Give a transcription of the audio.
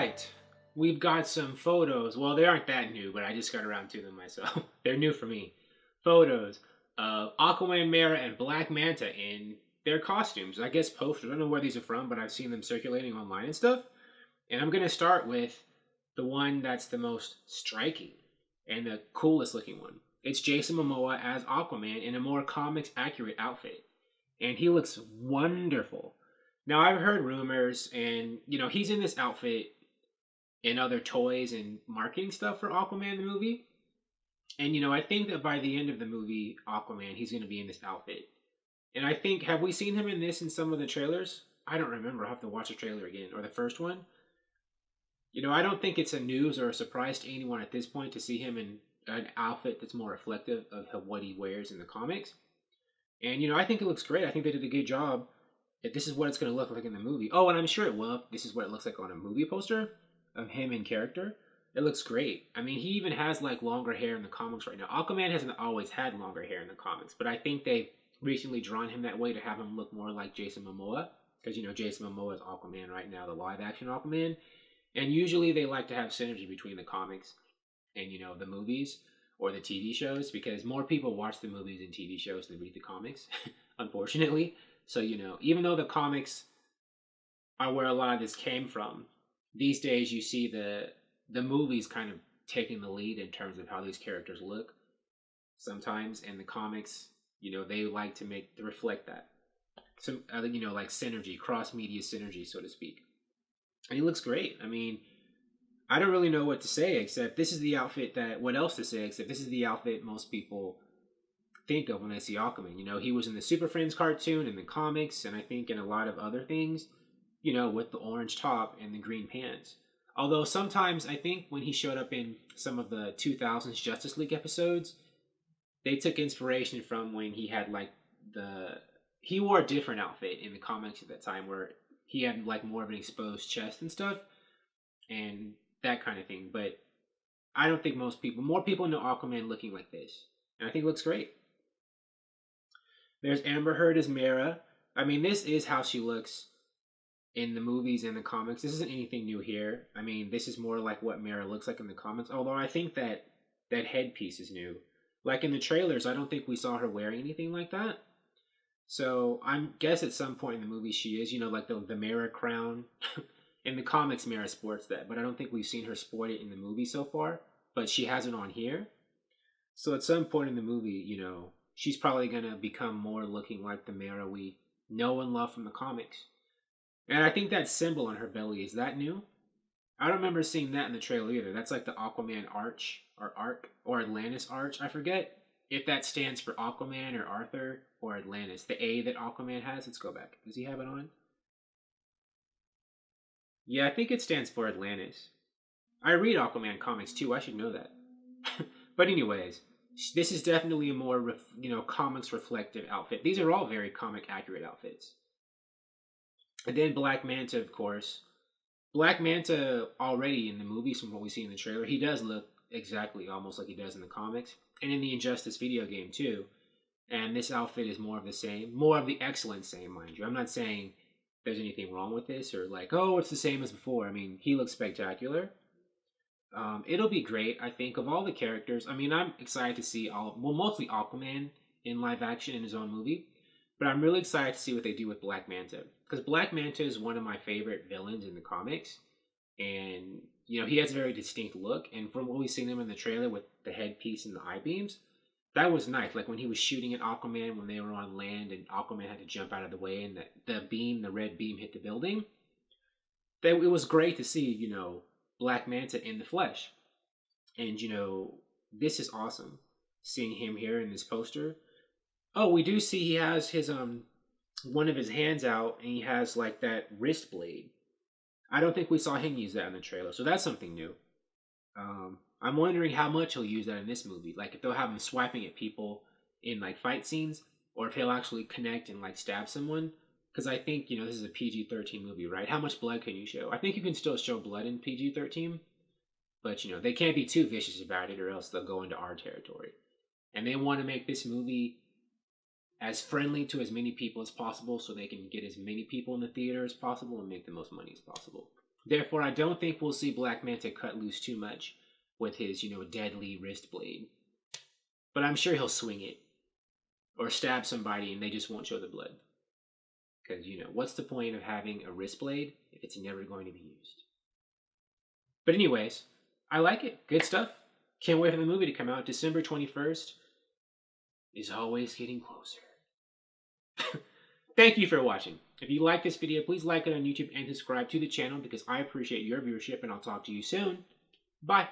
right. We've got some photos. Well, they aren't that new, but I just got around to them myself. They're new for me. Photos of Aquaman, Mera, and Black Manta in their costumes. I guess posters. I don't know where these are from, but I've seen them circulating online and stuff. And I'm going to start with the one that's the most striking and the coolest looking one. It's Jason Momoa as Aquaman in a more comics accurate outfit. And he looks wonderful. Now, I've heard rumors, and, he's in this outfit and other toys and marketing stuff for Aquaman the movie. And, I think that by the end of the movie, Aquaman, he's going to be in this outfit. And I think, have we seen him in this in some of the trailers? I don't remember. I'll have to watch the trailer again, or the first one. I don't think it's a news or a surprise to anyone at this point to see him in an outfit that's more reflective of what he wears in the comics. And, I think it looks great. I think they did a good job. If this is what it's going to look like in the movie. Oh, and I'm sure it will. This is what it looks like on a movie poster of him in character. It looks great. I mean, he even has longer hair in the comics right now. Aquaman hasn't always had longer hair in the comics, but I think they've recently drawn him that way to have him look more like Jason Momoa. Because, Jason Momoa is Aquaman right now, the live action Aquaman. And usually they like to have synergy between the comics and, the movies or the TV shows, because more people watch the movies and TV shows than read the comics, unfortunately. So, even though the comics are where a lot of this came from, these days you see the movies kind of taking the lead in terms of how these characters look sometimes. And the comics, they like to reflect that. Some, like synergy, cross-media synergy, so to speak. And he looks great. I mean, I don't really know what to say, except this is the outfit what else to say, except this is the outfit most people think of when they see Aquaman. He was in the Super Friends cartoon and the comics, and I think in a lot of other things, with the orange top and the green pants. Although sometimes I think when he showed up in some of the 2000s Justice League episodes, they took inspiration from when he had he wore a different outfit in the comics at that time, where he had more of an exposed chest and stuff and that kind of thing. But I don't think more people know Aquaman looking like this, and I think it looks great. There's Amber Heard as Mera. I mean, this is how she looks in the movies and the comics. This isn't anything new here. I mean, this is more like what Mera looks like in the comics, although I think that headpiece is new. Like in the trailers, I don't think we saw her wearing anything like that. So I guess at some point in the movie she is, like the Mera crown. In the comics, Mera sports that, but I don't think we've seen her sport it in the movie so far. But she has it on here. So at some point in the movie, she's probably going to become more looking like the Mera we know and love from the comics. And I think that symbol on her belly, is that new? I don't remember seeing that in the trailer either. That's like the Aquaman arch, or arc, or Atlantis arch. I forget if that stands for Aquaman or Arthur or Atlantis. The A that Aquaman has. Let's go back. Does he have it on? Yeah, I think it stands for Atlantis. I read Aquaman comics too. I should know that. But anyways, this is definitely a more, comics reflective outfit. These are all very comic accurate outfits. And then Black Manta, of course. Black Manta already in the movies, from what we see in the trailer, he does look exactly almost like he does in the comics. And in the Injustice video game too. And this outfit is more of the same. More of the excellent same, mind you. I'm not saying there's anything wrong with this or it's the same as before. I mean, he looks spectacular. It'll be great, I think, of all the characters. I mean, I'm excited to see mostly Aquaman in live action in his own movie. But I'm really excited to see what they do with Black Manta. Because Black Manta is one of my favorite villains in the comics. And, he has a very distinct look. And from what we've seen him in the trailer with the headpiece and the eye beams, that was nice. Like when he was shooting at Aquaman when they were on land and Aquaman had to jump out of the way and the red beam hit the building. It was great to see, Black Manta in the flesh. And, this is awesome. Seeing him here in this poster. Oh, we do see he has his one of his hands out, and he has that wrist blade. I don't think we saw him use that in the trailer, so that's something new. I'm wondering how much he'll use that in this movie. If they'll have him swiping at people in fight scenes, or if he'll actually connect and stab someone. Because I think this is a PG-13 movie, right? How much blood can you show? I think you can still show blood in PG-13, but they can't be too vicious about it, or else they'll go into R territory. And they want to make this movie as friendly to as many people as possible so they can get as many people in the theater as possible and make the most money as possible. Therefore, I don't think we'll see Black Manta cut loose too much with his, deadly wrist blade. But I'm sure he'll swing it or stab somebody and they just won't show the blood. Because, what's the point of having a wrist blade if it's never going to be used? But anyways, I like it. Good stuff. Can't wait for the movie to come out. December 21st is always getting closer. Thank you for watching. If you like this video, please like it on YouTube and subscribe to the channel because I appreciate your viewership, and I'll talk to you soon. Bye.